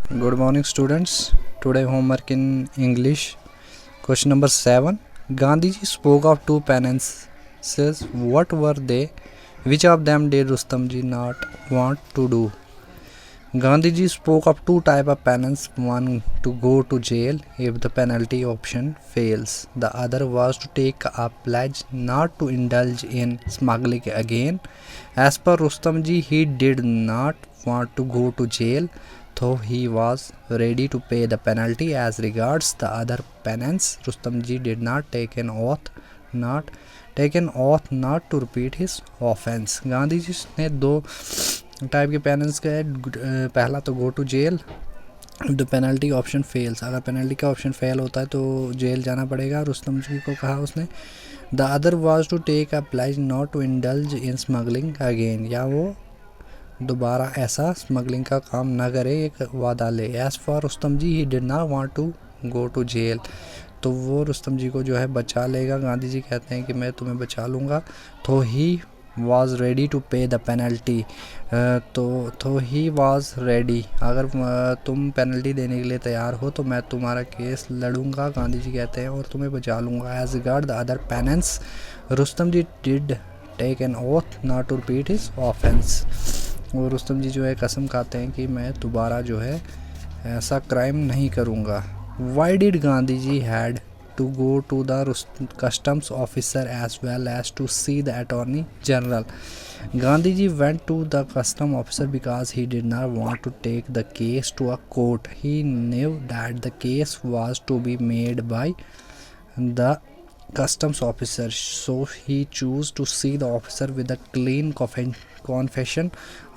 Good morning, students. Today homework in English. Question number 7. Gandhiji spoke of two penances. What were they? Which of them did Rustamji not want to do? Gandhiji spoke of two types of penance. One to go to jail if the penalty option fails. The other was to take a pledge not to indulge in smuggling again. As per Rustamji, he did not want to go to jail, though he was ready to pay the penalty. As regards the other penance, Rustamji did not take an oath not to repeat his offense. Gandhi ji ने दो type के penance का है. पहला तो go to jail the penalty option fails, अगर penalty का option fail होता है तो जेल जाना पड़ेगा. रुस्तम जी को कहा उसने. The other was to take a pledge not to indulge in smuggling again, या वो दोबारा ऐसा स्मगलिंग का काम ना करे, एक वादा ले. As for Rustam ji he did not want to go to jail, तो वो रुस्तम जी को जो है बचा लेगा. गांधी जी कहते हैं कि मैं तुम्हें बचा लूँगा. तो ही वॉज रेडी टू पे द पेनल्टी, तो ही वॉज रेडी, अगर तुम पेनल्टी देने के लिए तैयार हो तो मैं तुम्हारा केस लड़ूंगा, गांधी जी कहते हैं, और तुम्हें बचा लूँगा. As regard the other penance, Rustam ji did take an oath not to repeat his offence, और रुस्तम जी जो है कसम खाते हैं कि मैं दोबारा जो है ऐसा क्राइम नहीं करूँगा. Why did Gandhi ji had to go to the customs officer as well as to see the attorney general? Gandhiji went to the custom officer because he did not want to take the case to a court. He knew that the case was to be made by the customs officer, so he chose to see the officer with a clean confession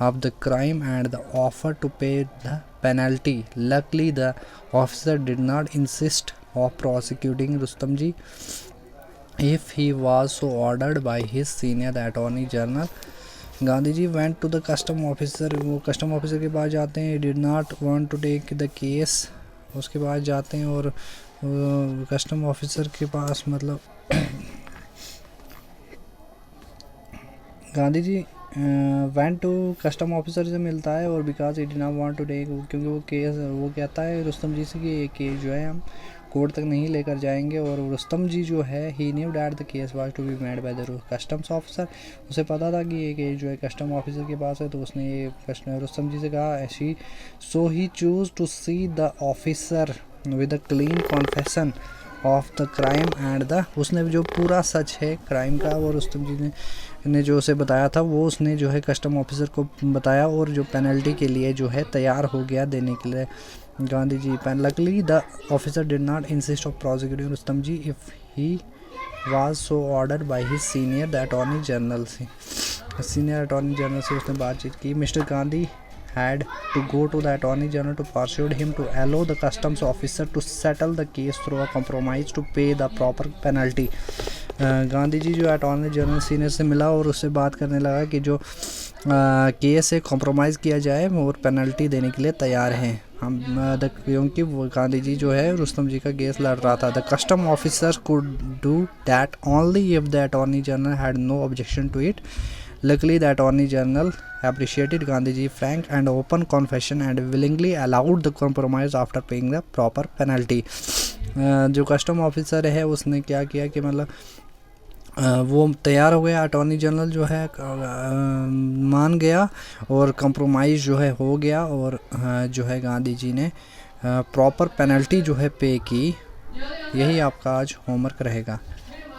of the crime and the offer to pay the penalty. Luckily the officer did not insist of prosecuting Rustamji if he was so ordered by his senior the attorney general. Gandhi ji went to the custom officer, वो custom officer के पास जाते हैं. did not want to take the case, उसके पास जाते हैं और custom officer के पास मतलब Gandhi ji went to custom officer से मिलता है, और because he did not want to take, क्योंकि वो कहता है रुस्तम जी से कि ये केस जो है हम कोर्ट तक नहीं लेकर जाएंगे. और रुस्तम जी जो है he knew that the case was to be made by the customs officer, उसे पता था कि ये केस जो है कस्टम ऑफिसर के पास है, तो उसने ये रुस्तम जी से कहा ऐसी. So he choose to see the officer with a clean confession of the crime and the, उसने जो पूरा सच है क्राइम का वो रुस्तम जी ने जो उसे बताया था वो उसने जो है कस्टम ऑफिसर को बताया, और जो पेनल्टी के लिए जो है तैयार हो गया देने के लिए. Gandhi ji luckily the officer did not insist of prosecuting Rustom ji if he was so ordered by his senior the attorney general से. सीनियर अटॉर्नी जनरल से उसने बातचीत की. Mister Gandhi had to go to the attorney general to persuade him to allow the customs officer to settle the case through a compromise to pay the proper penalty. Gandhi ji जो attorney general senior से मिला और उससे बात करने लगा कि जो केस है कॉम्प्रोमाइज़ किया जाए और पेनल्टी देने के लिए तैयार हैं हम. क्योंकि वो गांधी जी जो है रुस्तम जी का केस लड़ रहा था. The custom officer could do that only if the attorney general had no objection to it. Luckily, the Attorney General appreciated Gandhiji's frank and open confession and willingly allowed the compromise after paying the proper penalty. जो custom officer है उसने क्या किया कि मतलब वो तैयार हो गया. अटॉर्नी जनरल जो है मान गया और कंप्रोमाइज़ जो है हो गया, और जो है गांधी जी ने प्रॉपर पेनल्टी जो है पे की. यही आपका आज होमवर्क रहेगा.